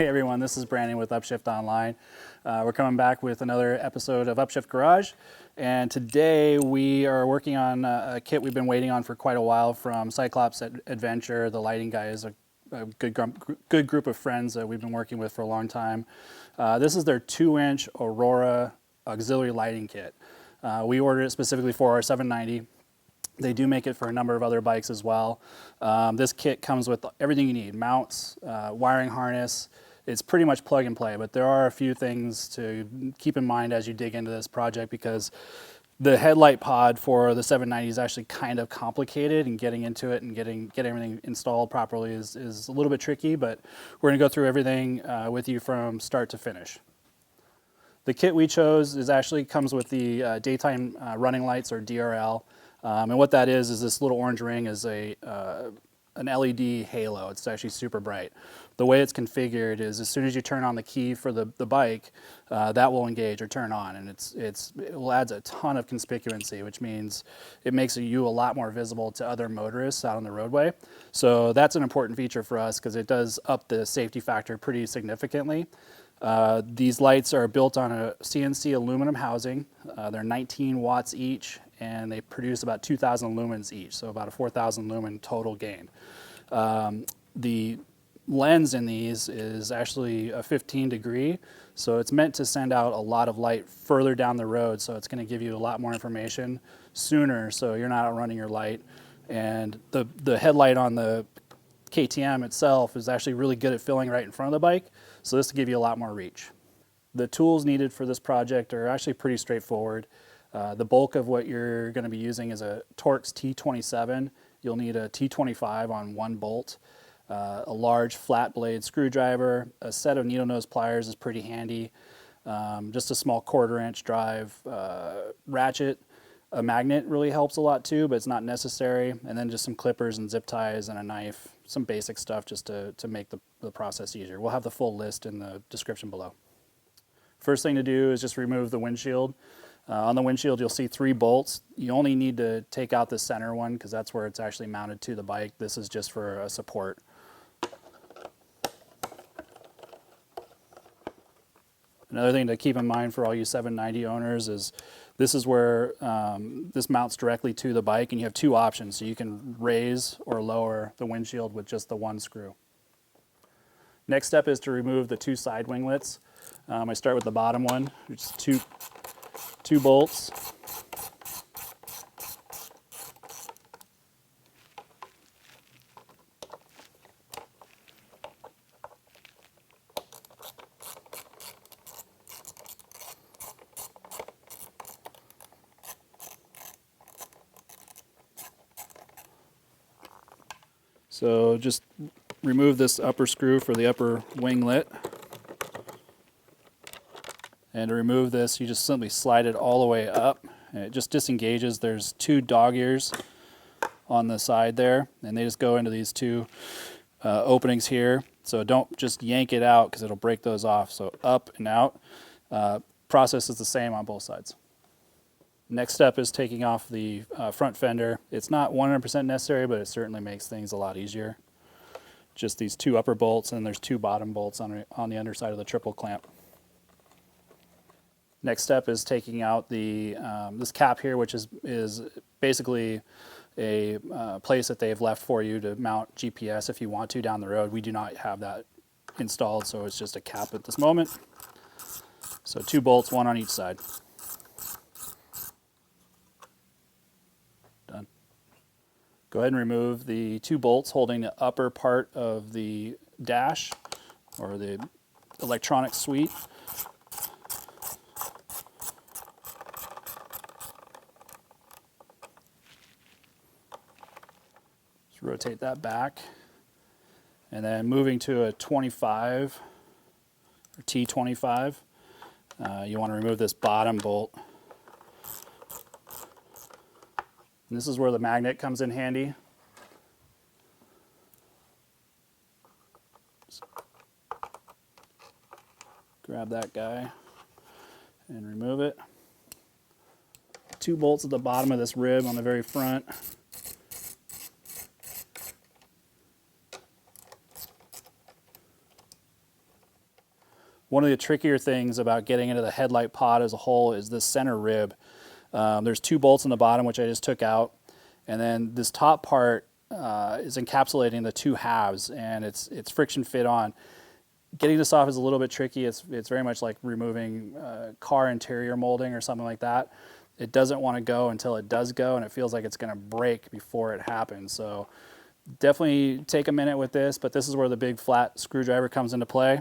Hey everyone, this is Brandon with Upshift Online. We're coming back with another episode of Upshift Garage, and today we are working on a kit we've been waiting on for quite a while from Cyclops Adventure. The lighting guy is a good group of friends that we've been working with for a long time. This is their 2-inch Aurora auxiliary lighting kit. We ordered it specifically for our 790. They do make it for a number of other bikes as well. This kit comes with everything you need: mounts, wiring harness. It's pretty much plug and play, but there are a few things to keep in mind as you dig into this project, because the headlight pod for the 790 is actually kind of complicated, and getting into it and getting everything installed properly is a little bit tricky, but we're going to go through everything with you from start to finish. The kit we chose actually comes with the daytime running lights, or DRL. And what that is this little orange ring is an LED halo. It's actually super bright. The way it's configured is as soon as you turn on the key for the bike, that will engage or turn on, and it adds a ton of conspicuancy, which means it makes you a lot more visible to other motorists out on the roadway. So that's an important feature for us because it does up the safety factor pretty significantly. These lights are built on a CNC aluminum housing. They're 19 watts each, and they produce about 2,000 lumens each, so about a 4,000 lumen total gain. The lens in these is actually a 15 degree, so it's meant to send out a lot of light further down the road, so it's going to give you a lot more information sooner, so you're not outrunning your light. And the headlight on the KTM itself is actually really good at filling right in front of the bike, so this will give you a lot more reach. The tools needed for this project are actually pretty straightforward. The bulk of what you're going to be using is a Torx T27. You'll need a T25 on one bolt, a large flat blade screwdriver, a set of needle nose pliers is pretty handy, just a small 1/4 inch drive ratchet. A magnet really helps a lot too, but it's not necessary, and then just some clippers and zip ties and a knife, some basic stuff just to make the process easier. We'll have the full list in the description below. First thing to do is just remove the windshield. On the windshield you'll see 3 bolts. You only need to take out the center one because that's where it's actually mounted to the bike. This is just for a support. Another thing to keep in mind for all you 790 owners is this is where this mounts directly to the bike, and you have 2 options. So you can raise or lower the windshield with just the 1 screw. Next step is to remove the 2 side winglets. I start with the bottom one, which is two bolts. So just remove this upper screw for the upper winglet. And to remove this, you just simply slide it all the way up, and it just disengages. There's 2 dog ears on the side there, and they just go into these 2 openings here. So don't just yank it out because it'll break those off. So up and out. Process is the same on both sides. Next step is taking off the front fender. It's not 100% necessary, but it certainly makes things a lot easier. Just these 2 upper bolts, and there's 2 bottom bolts on the underside of the triple clamp. Next step is taking out the this cap here, which is basically a place that they've left for you to mount GPS if you want to down the road. We do not have that installed, so it's just a cap at this moment. So 2 bolts, 1 on each side. Done. Go ahead and remove the 2 bolts holding the upper part of the dash, or the electronic suite. Rotate that back, and then moving to a 25 or T25, you want to remove this bottom bolt. And this is where the magnet comes in handy. Just grab that guy and remove it. 2 bolts at the bottom of this rib on the very front. One of the trickier things about getting into the headlight pod as a whole is this center rib. There's 2 bolts in the bottom, which I just took out, and then this top part is encapsulating the 2 halves, and it's friction fit on. Getting this off is a little bit tricky. It's very much like removing car interior molding or something like that. It doesn't want to go until it does go, and it feels like it's going to break before it happens. So definitely take a minute with this, but this is where the big flat screwdriver comes into play.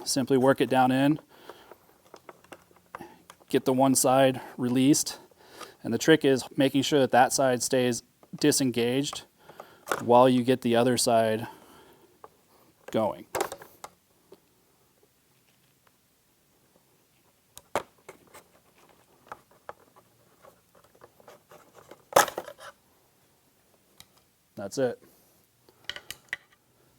Simply work it down in, get the one side released, and the trick is making sure that that side stays disengaged while you get the other side going. That's it.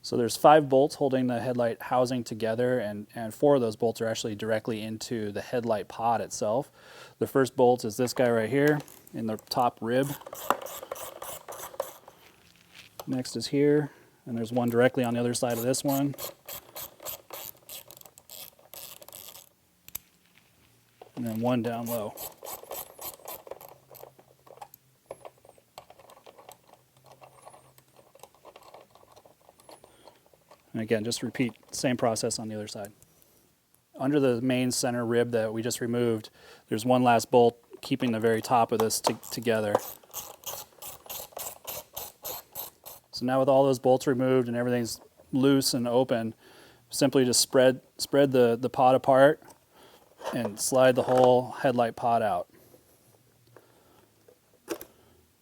So there's 5 bolts holding the headlight housing together, and 4 of those bolts are actually directly into the headlight pod itself. The first bolt is this guy right here in the top rib. Next is here, and there's one directly on the other side of this one. And then one down low. And again, just repeat same process on the other side. Under the main center rib that we just removed, there's one last bolt keeping the very top of this together. So now with all those bolts removed and everything's loose and open, simply just spread the pod apart and slide the whole headlight pod out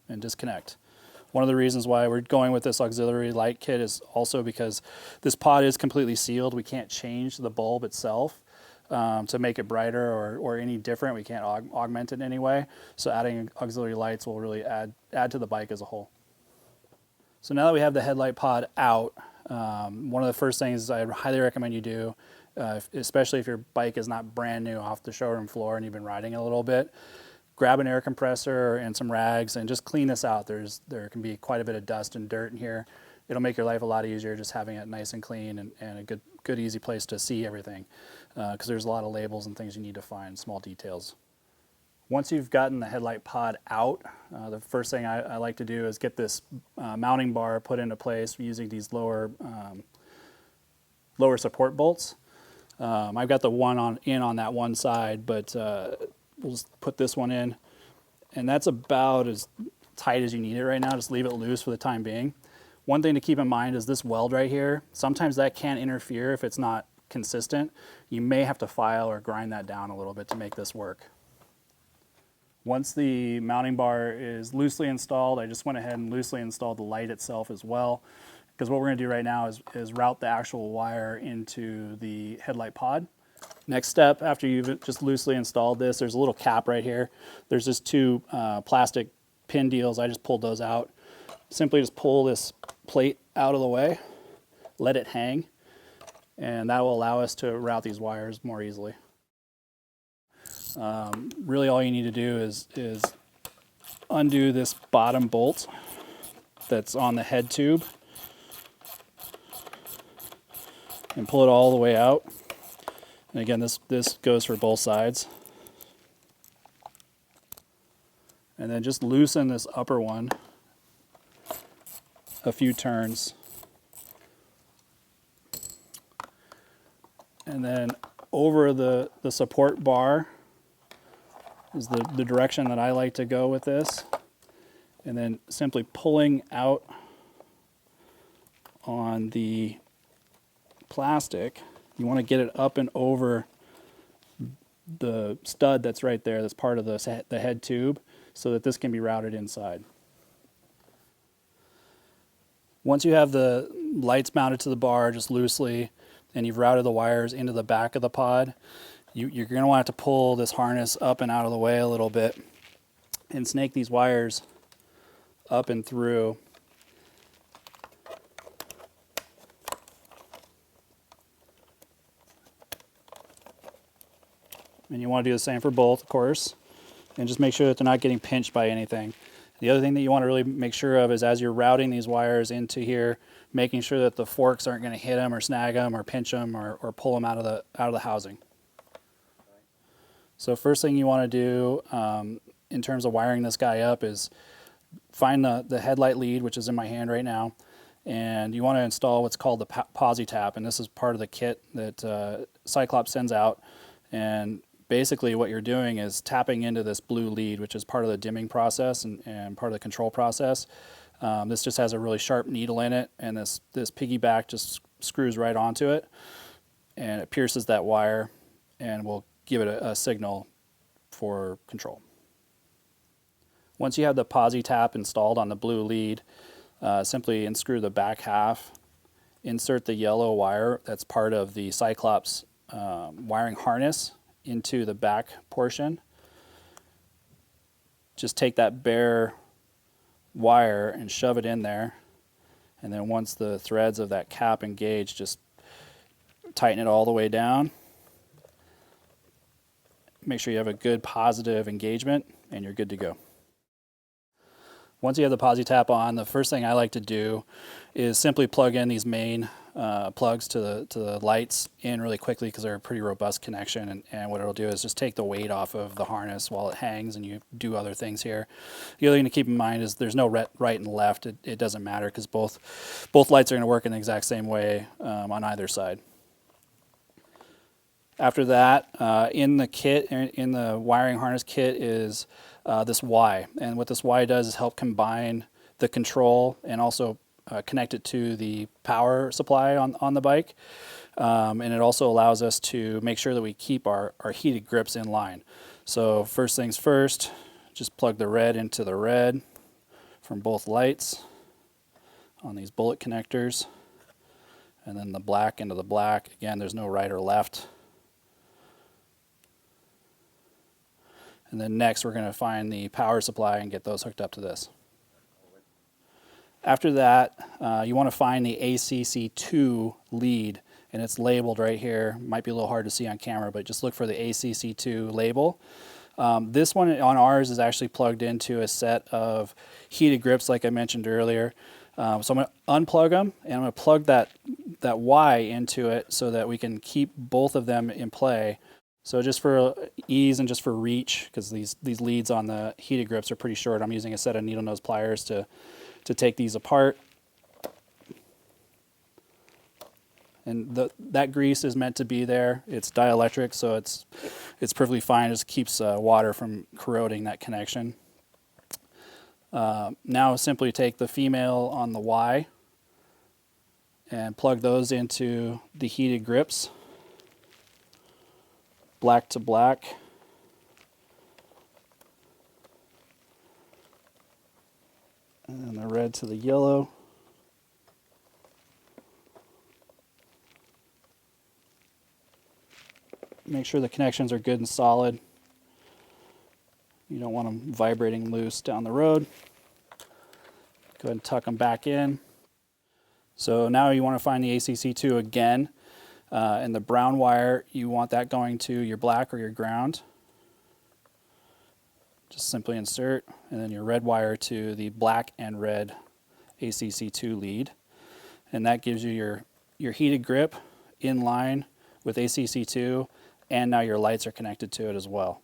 and disconnect. One of the reasons why we're going with this auxiliary light kit is also because this pod is completely sealed. We can't change the bulb itself to make it brighter or any different. We can't augment it in any way. So adding auxiliary lights will really add to the bike as a whole. So now that we have the headlight pod out, one of the first things I highly recommend you do, especially if your bike is not brand new off the showroom floor and you've been riding it a little bit, grab an air compressor and some rags and just clean this out. There can be quite a bit of dust and dirt in here. It'll make your life a lot easier just having it nice and clean and a good easy place to see everything, because there's a lot of labels and things you need to find, small details. Once you've gotten the headlight pod out, the first thing I like to do is get this mounting bar put into place using these lower support bolts. I've got the one on that one side, but we'll just put this one in, and that's about as tight as you need it right now. Just leave it loose for the time being. One thing to keep in mind is this weld right here. Sometimes that can interfere if it's not consistent. You may have to file or grind that down a little bit to make this work. Once the mounting bar is loosely installed, I just went ahead and loosely installed the light itself as well, because what we're going to do right now is route the actual wire into the headlight pod. Next step, after you've just loosely installed this, there's a little cap right here. There's just 2 plastic pin deals. I just pulled those out. Simply just pull this plate out of the way, let it hang, and that will allow us to route these wires more easily. Really all you need to do is undo this bottom bolt that's on the head tube and pull it all the way out. And again, this goes for both sides. And then just loosen this upper one a few turns. And then over the support bar is the direction that I like to go with this. And then simply pulling out on the plastic. You want to get it up and over the stud that's right there, that's part of the head tube, so that this can be routed inside. Once you have the lights mounted to the bar just loosely, and you've routed the wires into the back of the pod, you're going to want to pull this harness up and out of the way a little bit and snake these wires up and through. And you want to do the same for both, of course, and just make sure that they're not getting pinched by anything. The other thing that you want to really make sure of is as you're routing these wires into here, making sure that the forks aren't going to hit them or snag them or pinch them or pull them out of the housing. So first thing you want to do in terms of wiring this guy up is find the headlight lead, which is in my hand right now, and you want to install what's called the Posi Tap, and this is part of the kit that Cyclops sends out. And basically what you're doing is tapping into this blue lead, which is part of the dimming process and part of the control process. This just has a really sharp needle in it, and this piggyback just screws right onto it, and it pierces that wire and will give it a signal for control. Once you have the Posi Tap installed on the blue lead, simply unscrew the back half, insert the yellow wire that's part of the Cyclops wiring harness into the back portion. Just take that bare wire and shove it in there, and then once the threads of that cap engage, just tighten it all the way down. Make sure you have a good positive engagement and you're good to go. Once you have the Posi Tap on, the first thing I like to do is simply plug in these main plugs to the lights in really quickly, because they're a pretty robust connection, and what it'll do is just take the weight off of the harness while it hangs and you do other things here. The other thing to keep in mind is there's no right and left. It doesn't matter, because both lights are going to work in the exact same way on either side. After that, in the kit, in the wiring harness kit, is this Y. And what this Y does is help combine the control and also connect it to the power supply on the bike. And it also allows us to make sure that we keep our heated grips in line. So first things first, just plug the red into the red from both lights on these bullet connectors. And then the black into the black. Again, there's no right or left. And then next we're going to find the power supply and get those hooked up to this. After that, you want to find the ACC2 lead, and it's labeled right here. Might be a little hard to see on camera, but just look for the ACC2 label. This one on ours is actually plugged into a set of heated grips like I mentioned earlier. So I'm going to unplug them, and I'm going to plug that Y into it so that we can keep both of them in play. So just for ease and just for reach, because these leads on the heated grips are pretty short, I'm using a set of needle nose pliers to take these apart. And that grease is meant to be there. It's dielectric, so it's perfectly fine. It just keeps water from corroding that connection. Now simply take the female on the Y and plug those into the heated grips. Black to black. And then the red to the yellow. Make sure the connections are good and solid. You don't want them vibrating loose down the road. Go ahead and tuck them back in. So now you want to find the ACC2 again. And the brown wire, you want that going to your black or your ground. Just simply insert, and then your red wire to the black and red ACC2 lead. And that gives you your heated grip in line with ACC2, and now your lights are connected to it as well.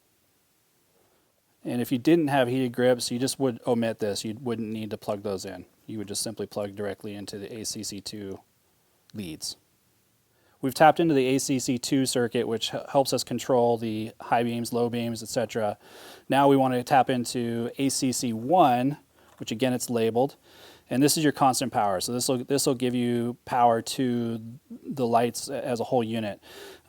And if you didn't have heated grips, you just would omit this. You wouldn't need to plug those in. You would just simply plug directly into the ACC2 leads. We've tapped into the ACC2 circuit, which helps us control the high beams, low beams, etc. Now we want to tap into ACC1, which again it's labeled, and this is your constant power. So this will give you power to the lights as a whole unit.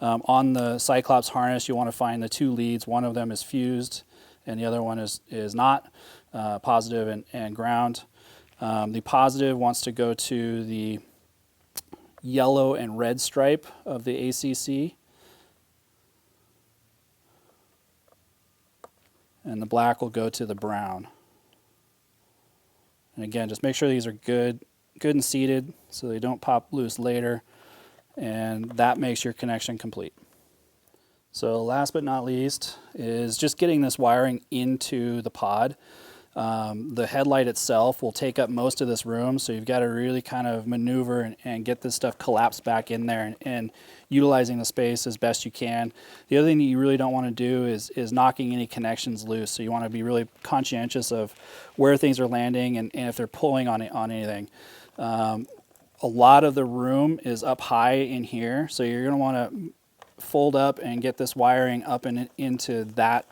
On the Cyclops harness, you want to find the two leads. One of them is fused, and the other one is not, positive and ground. The positive wants to go to the yellow and red stripe of the ACC, and the black will go to the brown. And again, just make sure these are good and seated so they don't pop loose later, and that makes your connection complete. So last but not least is just getting this wiring into the pod. The headlight itself will take up most of this room, so you've got to really kind of maneuver and get this stuff collapsed back in there and utilizing the space as best you can. The other thing that you really don't want to do is knocking any connections loose, so you want to be really conscientious of where things are landing and if they're pulling on anything. A lot of the room is up high in here, so you're going to want to fold up and get this wiring up and into that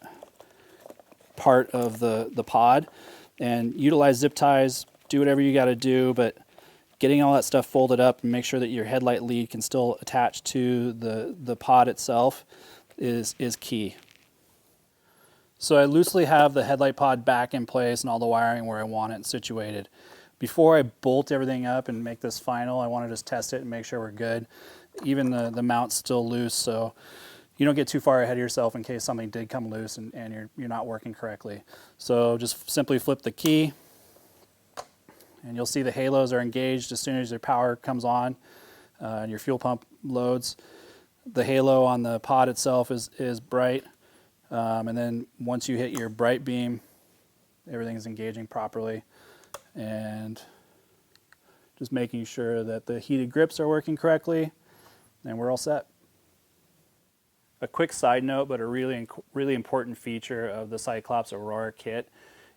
part of the pod and utilize zip ties, do whatever you got to do, but getting all that stuff folded up and make sure that your headlight lead can still attach to the pod itself is key. So I loosely have the headlight pod back in place and all the wiring where I want it situated. Before I bolt everything up and make this final, I want to just test it and make sure we're good. Even the mount's still loose, so you don't get too far ahead of yourself in case something did come loose and you're not working correctly. So just simply flip the key and you'll see the halos are engaged as soon as your power comes on and your fuel pump loads. The halo on the pod itself is bright, and then once you hit your bright beam, everything's engaging properly, and just making sure that the heated grips are working correctly, and we're all set. A quick side note, but a really important feature of the Cyclops Aurora kit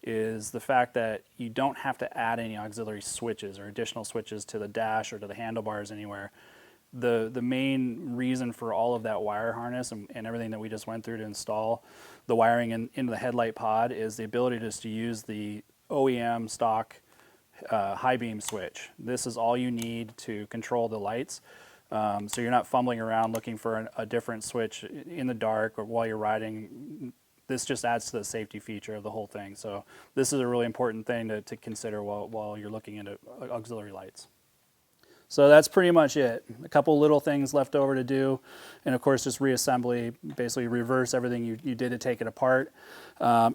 is the fact that you don't have to add any auxiliary switches or additional switches to the dash or to the handlebars anywhere. The main reason for all of that wire harness and everything that we just went through to install the wiring into the headlight pod is the ability just to use the OEM stock high beam switch. This is all you need to control the lights. So you're not fumbling around looking for a different switch in the dark or while you're riding. This just adds to the safety feature of the whole thing. So this is a really important thing to consider while you're looking into auxiliary lights. So that's pretty much it. A couple little things left over to do, and of course just reassembly, basically reverse everything you did to take it apart.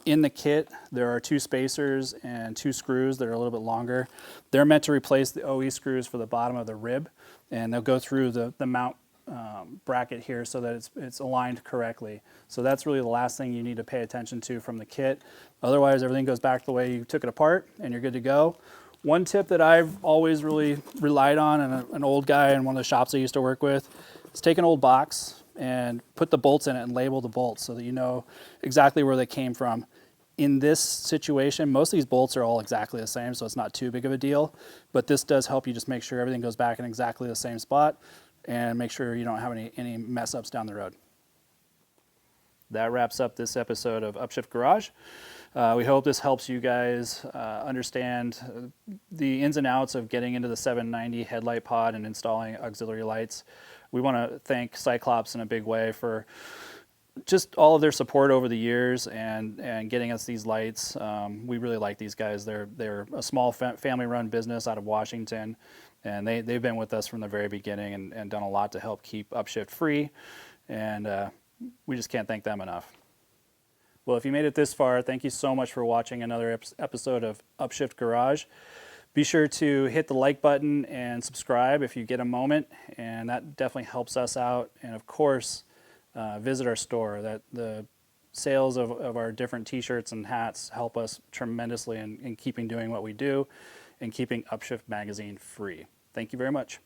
In the kit, there are 2 spacers and 2 screws that are a little bit longer. They're meant to replace the OE screws for the bottom of the rib, and they'll go through the mount bracket here so that it's aligned correctly. So that's really the last thing you need to pay attention to from the kit. Otherwise, everything goes back the way you took it apart, and you're good to go. One tip that I've always really relied on, and an old guy in one of the shops I used to work with, is take an old box and put the bolts in it and label the bolts so that you know exactly where they came from. In this situation, most of these bolts are all exactly the same, so it's not too big of a deal, but this does help you just make sure everything goes back in exactly the same spot and make sure you don't have any mess ups down the road. That wraps up this episode of Upshift Garage. We hope this helps you guys understand the ins and outs of getting into the 790 headlight pod and installing auxiliary lights. We want to thank Cyclops in a big way for just all of their support over the years and getting us these lights. We really like these guys. They're a small family-run business out of Washington, and they've been with us from the very beginning and done a lot to help keep Upshift free, and we just can't thank them enough. Well, if you made it this far, thank you so much for watching another episode of Upshift Garage. Be sure to hit the like button and subscribe if you get a moment, and that definitely helps us out. And of course, visit our store. The sales of our different t-shirts and hats help us tremendously in keeping doing what we do and keeping Upshift Magazine free. Thank you very much.